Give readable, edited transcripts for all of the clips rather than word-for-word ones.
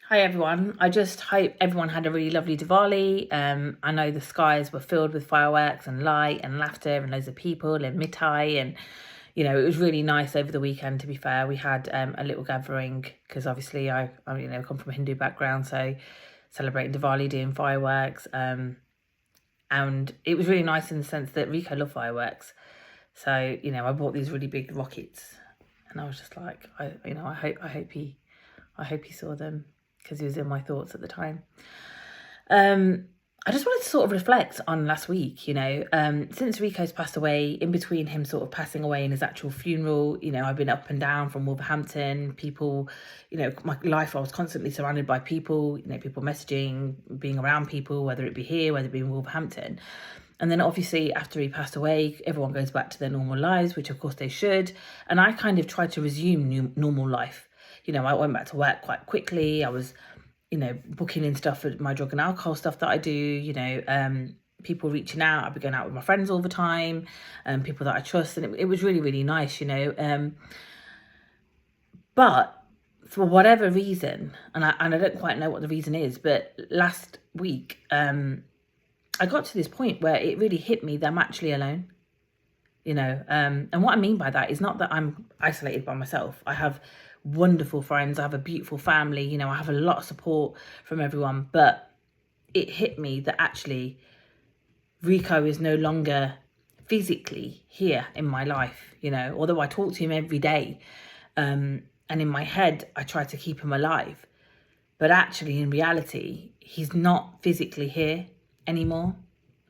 Hi everyone. I just hope everyone had a really lovely Diwali. I know the skies were filled with fireworks and light and laughter and loads of people and mithai, and it was really nice over the weekend. To be fair, we had a little gathering because obviously I come from a Hindu background, so celebrating Diwali, doing fireworks, and it was really nice in the sense that Rico loved fireworks. So I bought these really big rockets, and I was just like, I hope he saw them because he was in my thoughts at the time. I just wanted to sort of reflect on last week, since Rico's passed away, in between him sort of passing away and his actual funeral, I've been up and down from Wolverhampton, people, my life, I was constantly surrounded by people, people messaging, being around people, whether it be here, whether it be in Wolverhampton. And then obviously after he passed away, everyone goes back to their normal lives, which of course they should. And I kind of tried to resume normal life. I went back to work quite quickly. I was, booking in stuff for my drug and alcohol stuff that I do, people reaching out. I've been going out with my friends all the time, people that I trust. And it was really, really nice, But for whatever reason, and I don't quite know what the reason is, but last week, I got to this point where it really hit me that I'm actually alone. And what I mean by that is not that I'm isolated by myself. I have wonderful friends. I have a beautiful family. I have a lot of support from everyone. But it hit me that actually Rico is no longer physically here in my life. Although I talk to him every day, and in my head I try to keep him alive, but actually in reality he's not physically here anymore,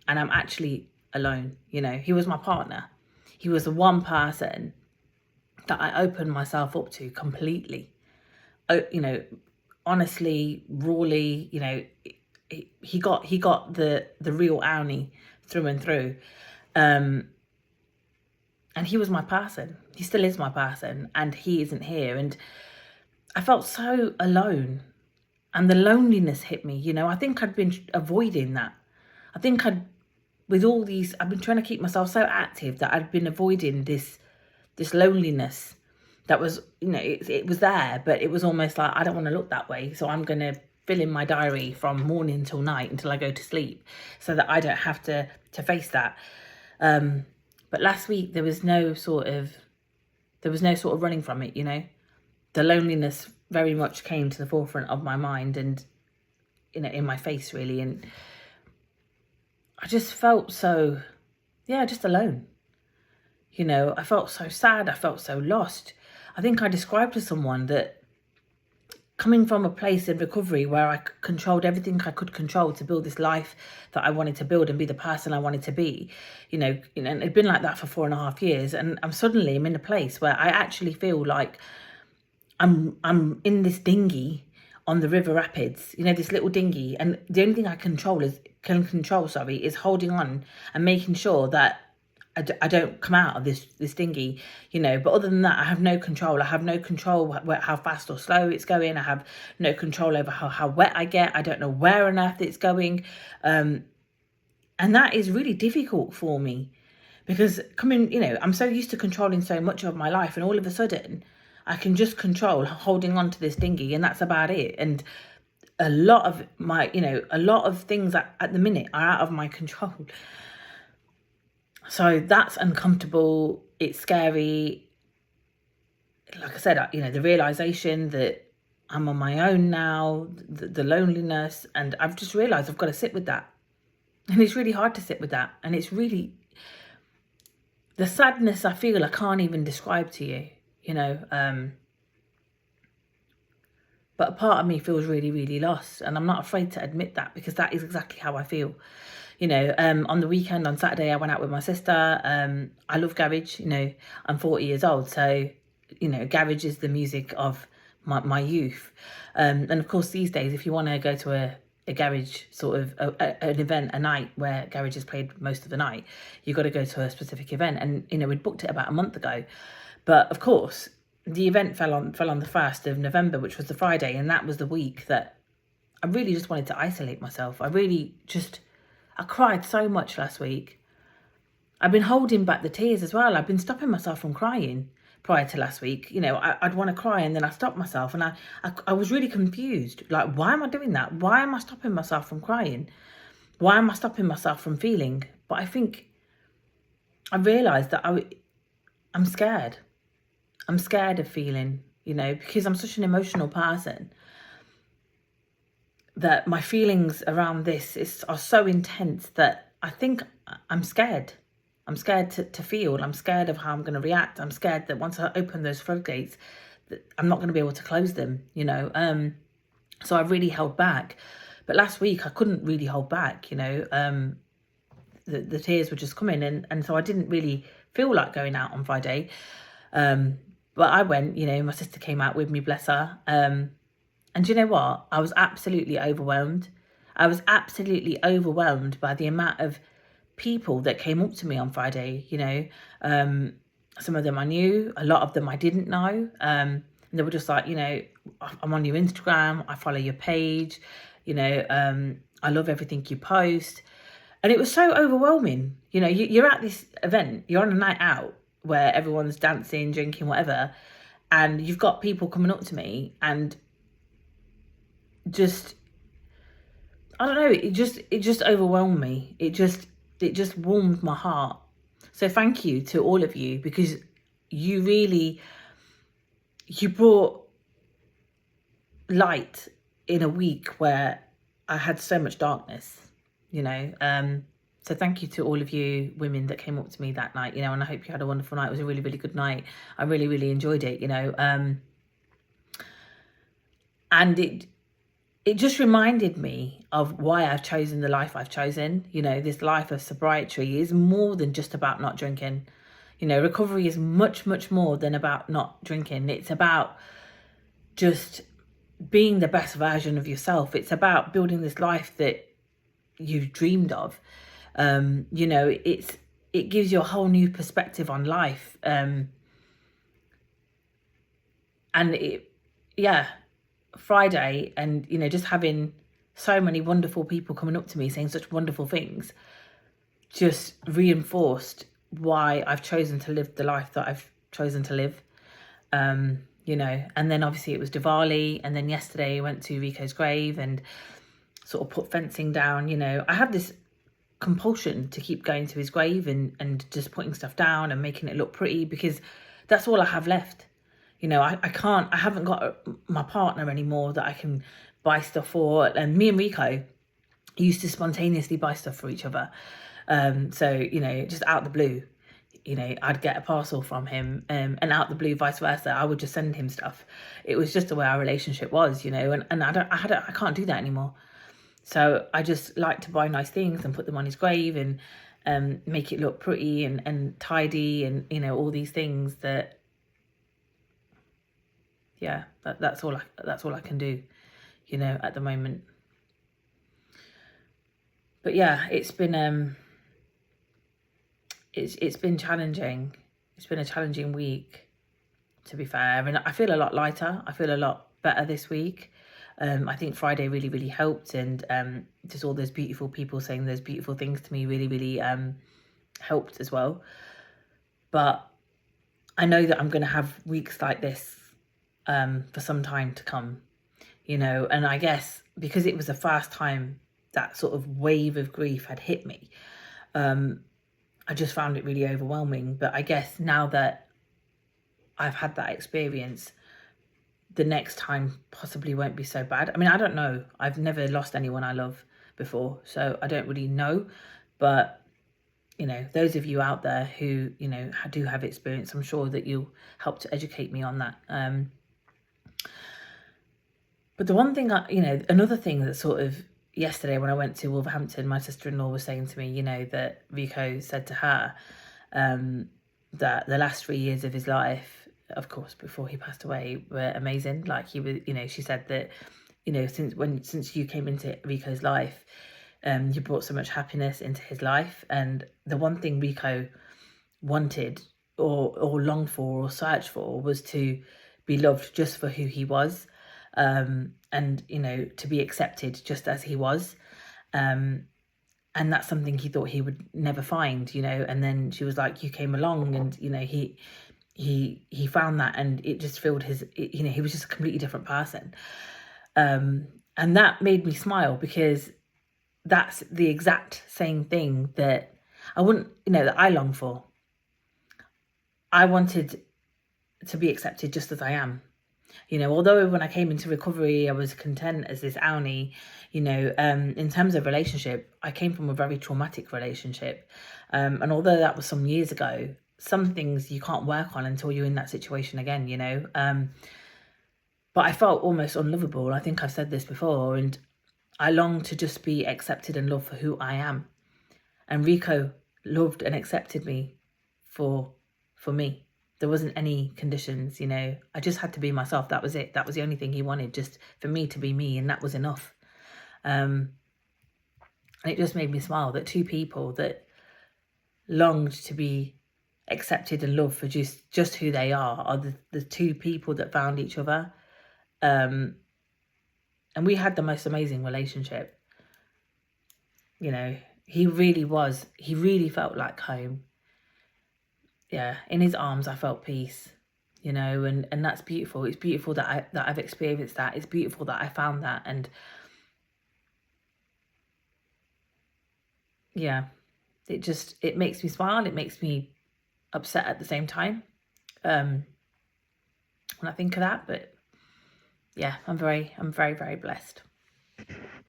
and I'm actually alone. He was my partner. He was the one person that I opened myself up to completely. Honestly, rawly, he got the real Auni through and through. And he was my person. He still is my person, and he isn't here. And I felt so alone, and the loneliness hit me. I think I'd been avoiding that. I think I've been trying to keep myself so active that I'd been avoiding this loneliness that was, it was there, but it was almost like, I don't want to look that way. So I'm going to fill in my diary from morning till night until I go to sleep so that I don't have to face that. But last week there was no sort of running from it, The loneliness very much came to the forefront of my mind and, in my face really. And I just felt so, just alone. I felt so sad. I felt so lost. I think I described to someone that coming from a place in recovery where I controlled everything I could control to build this life that I wanted to build and be the person I wanted to be, and it'd been like that for 4.5 years. And I'm in a place where I actually feel like I'm in this dinghy on the River Rapids, this little dinghy. And the only thing I can control, is holding on and making sure that I don't come out of this dinghy, but other than that, I have no control. I have no control how fast or slow it's going. I have no control over how wet I get. I don't know where on earth it's going. And that is really difficult for me because I'm so used to controlling so much of my life, and all of a sudden I can just control holding on to this dinghy, and that's about it. And a lot of things at the minute are out of my control. So that's uncomfortable. It's scary. Like I said, the realization that I'm on my own now, the loneliness, and I've just realized I've got to sit with that. And it's really hard to sit with that. And it's really, the sadness I feel I can't even describe to you, but a part of me feels really, really lost. And I'm not afraid to admit that because that is exactly how I feel. On the weekend, on Saturday, I went out with my sister. I love garage. I'm 40 years old. So, garage is the music of my youth. And of course, these days, if you want to go to a garage sort of an event, a night where garage is played most of the night, you've got to go to a specific event. And, we'd booked it about a month ago. But of course, the event fell on the 1st of November, which was the Friday. And that was the week that I really just wanted to isolate myself. I cried so much last week. I've been holding back the tears as well. I've been stopping myself from crying prior to last week, you know, I'd want to cry, and then I stopped myself, and I was really confused. Like, why am I doing that? Why am I stopping myself from crying? Why am I stopping myself from feeling? But I think I realised that I'm scared. I'm scared of feeling, you know, because I'm such an emotional person, that my feelings around this are so intense that I think I'm scared. I'm scared to feel. I'm scared of how I'm going to react. I'm scared that once I open those floodgates, that I'm not going to be able to close them, you know. So I really held back. But last week I couldn't really hold back, you know. The tears were just coming, and so I didn't really feel like going out on Friday. But I went, you know, my sister came out with me, bless her. And you know what? I was absolutely overwhelmed. I was absolutely overwhelmed by the amount of people that came up to me on Friday, you know. Some of them I knew, a lot of them I didn't know. And they were just like, you know, I'm on your Instagram, I follow your page, you know, I love everything you post. And it was so overwhelming. You know, you're at this event, you're on a night out where everyone's dancing, drinking, whatever, and you've got people coming up to me and just, I don't know, it just overwhelmed me. It just warmed my heart. So thank you to all of you, because you brought light in a week where I had so much darkness, you know. So thank you to all of you women that came up to me that night, you know, and I hope you had a wonderful night. It was a really, really good night. I really, really enjoyed it, you know. And it just reminded me of why I've chosen the life I've chosen. You know, this life of sobriety is more than just about not drinking. You know, recovery is much, much more than about not drinking. It's about just being the best version of yourself. It's about building this life that you've dreamed of. You know, it gives you a whole new perspective on life. And Friday, and you know, just having so many wonderful people coming up to me saying such wonderful things just reinforced why I've chosen to live the life that I've chosen to live. You know, and then obviously it was Diwali, and then yesterday I went to Rico's grave and sort of put fencing down. You know, I have this compulsion to keep going to his grave and just putting stuff down and making it look pretty, because that's all I have left. You know, I haven't got my partner anymore that I can buy stuff for. And me and Rico used to spontaneously buy stuff for each other. So, you know, just out the blue, you know, I'd get a parcel from him, and out the blue, vice versa, I would just send him stuff. It was just the way our relationship was, you know, and I can't do that anymore. So I just like to buy nice things and put them on his grave, and make it look pretty and tidy, and, you know, all these things that, yeah, that's all I can do, you know, at the moment. But yeah, it's been it's been challenging. It's been a challenging week, to be fair, and I feel a lot lighter. I feel a lot better this week. I think Friday really, really helped, and just all those beautiful people saying those beautiful things to me really, really helped as well. But I know that I'm going to have weeks like this for some time to come, you know, and I guess because it was the first time that sort of wave of grief had hit me, I just found it really overwhelming. But I guess now that I've had that experience, the next time possibly won't be so bad. I mean, I don't know. I've never lost anyone I love before, so I don't really know. But, you know, those of you out there who, you know, do have experience, I'm sure that you'll help to educate me on that. But the one thing, you know, another thing that sort of, yesterday when I went to Wolverhampton, my sister-in-law was saying to me, you know, that Rico said to her that the last 3 years of his life, of course, before he passed away, were amazing. Like, he was, you know, she said that, you know, since you came into Rico's life, you brought so much happiness into his life. And the one thing Rico wanted or longed for or searched for was to be loved just for who he was. And, you know, to be accepted just as he was. And that's something he thought he would never find, you know. And then she was like, you came along, and, you know, he he found that, and it just filled his, you know, he was just a completely different person. And that made me smile, because that's the exact same thing that I wouldn't, you know, that I long for. I wanted to be accepted just as I am. You know, although when I came into recovery, I was content as this Ownie, you know, in terms of relationship, I came from a very traumatic relationship. And although that was some years ago, some things you can't work on until you're in that situation again, you know. But I felt almost unlovable. I think I've said this before, and I longed to just be accepted and loved for who I am. And Rico loved and accepted me for me. There wasn't any conditions, you know. I just had to be myself. That was it. That was the only thing he wanted, just for me to be me, and that was enough. And it just made me smile that two people that longed to be accepted and loved for just who they are the two people that found each other. And we had the most amazing relationship. You know, he really felt like home. Yeah, in his arms I felt peace, you know, and that's beautiful. It's beautiful that I've experienced that. It's beautiful that I found that. And yeah, it makes me smile. It makes me upset at the same time, when I think of that. But yeah, I'm very, very blessed.